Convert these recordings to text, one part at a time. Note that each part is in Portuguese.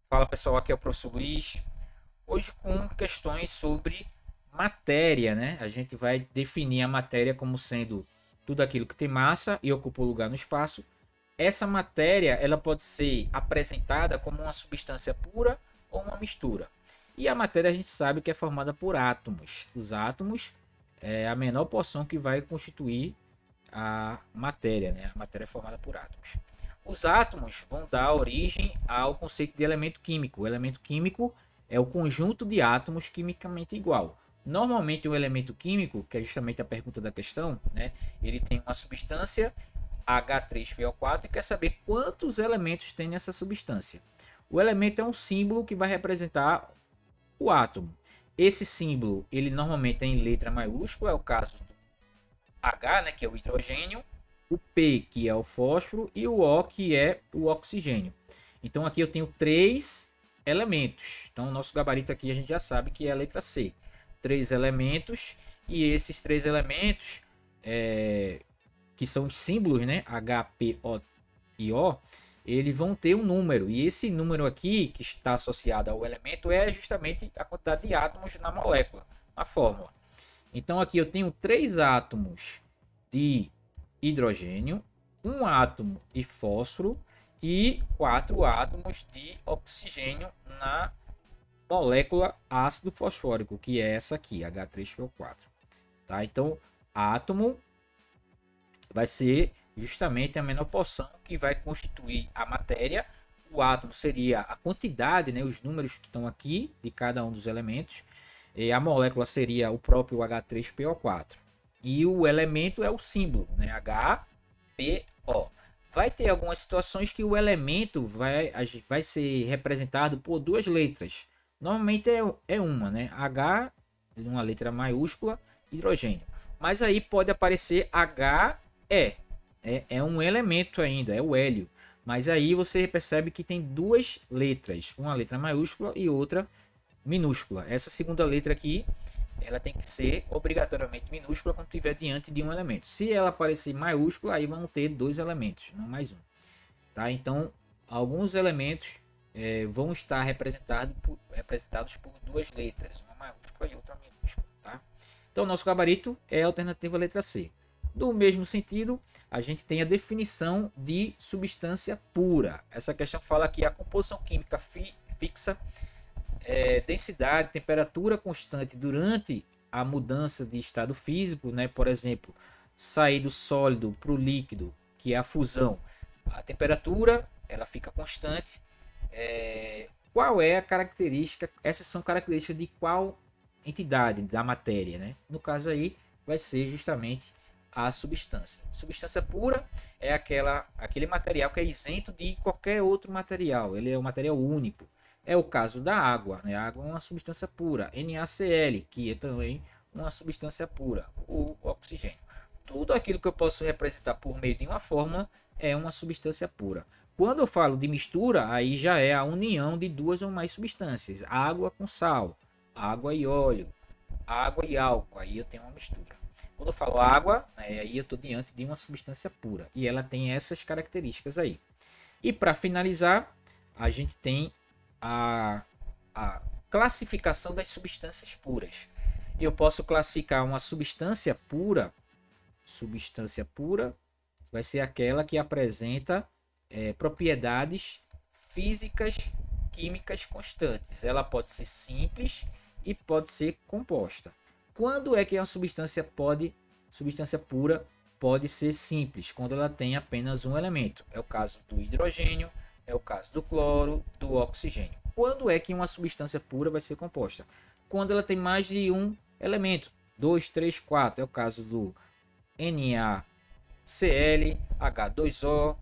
Fala pessoal, aqui é o professor Luiz. Hoje com questões sobre matéria, né? A gente vai definir a matéria como sendo tudo aquilo que tem massa e ocupa lugar no espaço. Essa matéria, ela pode ser apresentada como uma substância pura ou uma mistura. E a matéria a gente sabe que é formada por átomos. Os átomos é a menor porção que vai constituir a matéria, né? A matéria é formada por átomos. Os átomos vão dar origem ao conceito de elemento químico. O elemento químico é o conjunto de átomos quimicamente igual. Normalmente, o elemento químico, que é justamente a pergunta da questão, né? Ele tem uma substância H3PO4 e quer saber quantos elementos tem nessa substância. O elemento é um símbolo que vai representar o átomo. Esse símbolo, ele normalmente é em letra maiúscula, é o caso do H, né, que é o hidrogênio, o P, que é o fósforo, e o O, que é o oxigênio. Então aqui eu tenho três elementos. Então o nosso gabarito aqui a gente já sabe que é a letra C. Três elementos, e esses três elementos, que são os símbolos, né, H, P, O e O, eles vão ter um número. E esse número aqui, que está associado ao elemento, é justamente a quantidade de átomos na molécula, na fórmula. Então aqui eu tenho três átomos de hidrogênio, um átomo de fósforo e quatro átomos de oxigênio na molécula ácido fosfórico, que é essa aqui, H3PO4. Tá? Então, átomo vai ser justamente a menor porção que vai constituir a matéria. O átomo seria a quantidade, né, os números que estão aqui de cada um dos elementos. E a molécula seria o próprio H3PO4. E o elemento é o símbolo, né? HPO. Vai ter algumas situações que o elemento vai ser representado por duas letras. Normalmente é uma, né? H, uma letra maiúscula, hidrogênio. Mas aí pode aparecer HE. É um elemento ainda, é o hélio. Mas aí você percebe que tem duas letras. Uma letra maiúscula e outra minúscula. Essa segunda letra aqui, ela tem que ser obrigatoriamente minúscula quando estiver diante de um elemento. Se ela aparecer maiúscula, aí vão ter dois elementos, não mais um. Tá? Então, alguns elementos vão estar representados por duas letras, uma maiúscula e outra minúscula. Tá? Então, nosso gabarito é a alternativa letra C. No mesmo sentido, a gente tem a definição de substância pura. Essa questão fala que a composição química fixa, densidade, temperatura constante durante a mudança de estado físico, né? Por exemplo, sair do sólido para o líquido, que é a fusão. A temperatura ela fica constante. Qual é a característica? Essas são características de qual entidade da matéria, né? No caso aí vai ser justamente a substância. Substância pura é aquele material que é isento de qualquer outro material. Ele é um material único. É o caso da água, né? A água é uma substância pura. NaCl, que é também uma substância pura. O oxigênio. Tudo aquilo que eu posso representar por meio de uma fórmula é uma substância pura. Quando eu falo de mistura, aí já é a união de duas ou mais substâncias. Água com sal, água e óleo, água e álcool. Aí eu tenho uma mistura. Quando eu falo água, aí eu estou diante de uma substância pura. E ela tem essas características aí. E para finalizar, a gente tem a classificação das substâncias puras. Eu posso classificar uma substância pura. Substância pura vai ser aquela que apresenta propriedades físicas, químicas constantes. Ela pode ser simples e pode ser composta. Quando é que uma substância pura pode ser simples? Quando ela tem apenas um elemento. É o caso do hidrogênio, é o caso do cloro, do oxigênio. Quando é que uma substância pura vai ser composta? Quando ela tem mais de um elemento. 2, 3, 4. É o caso do NaCl, H2O,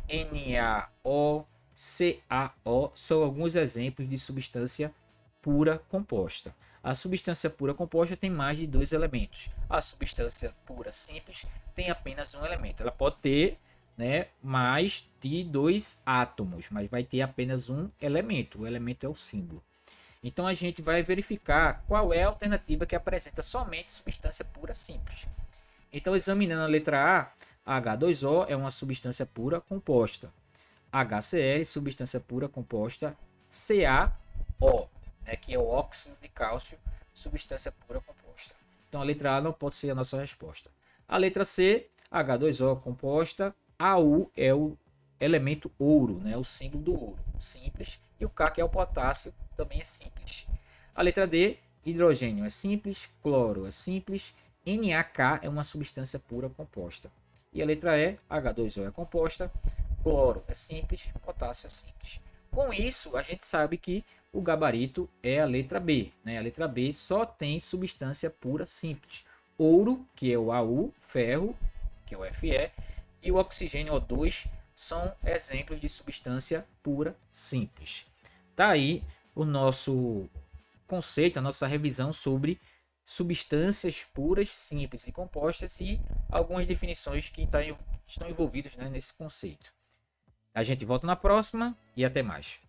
NaO, CaO. São alguns exemplos de substância pura composta. A substância pura composta tem mais de dois elementos. A substância pura simples tem apenas um elemento. Ela pode ter, né, mais de dois átomos, mas vai ter apenas um elemento. O elemento é o símbolo. Então a gente vai verificar qual é a alternativa que apresenta somente substância pura simples. Então, examinando a letra A, H2O é uma substância pura composta. HCl, substância pura composta, CaO, né, que é o óxido de cálcio, substância pura composta. Então a letra A não pode ser a nossa resposta. A letra C, H2O composta, AU é o elemento ouro, né, o símbolo do ouro, simples, e o K, que é o potássio, também é simples. A letra D, hidrogênio é simples, cloro é simples, NaK é uma substância pura composta. E a letra E, H2O é composta, cloro é simples, potássio é simples. Com isso, a gente sabe que o gabarito é a letra B, né? A letra B só tem substância pura simples. Ouro, que é o AU, ferro, que é o Fe, e o oxigênio O2 são exemplos de substância pura simples. Tá aí o nosso conceito, a nossa revisão sobre substâncias puras, simples e compostas e algumas definições que estão envolvidas, né, nesse conceito. A gente volta na próxima e até mais.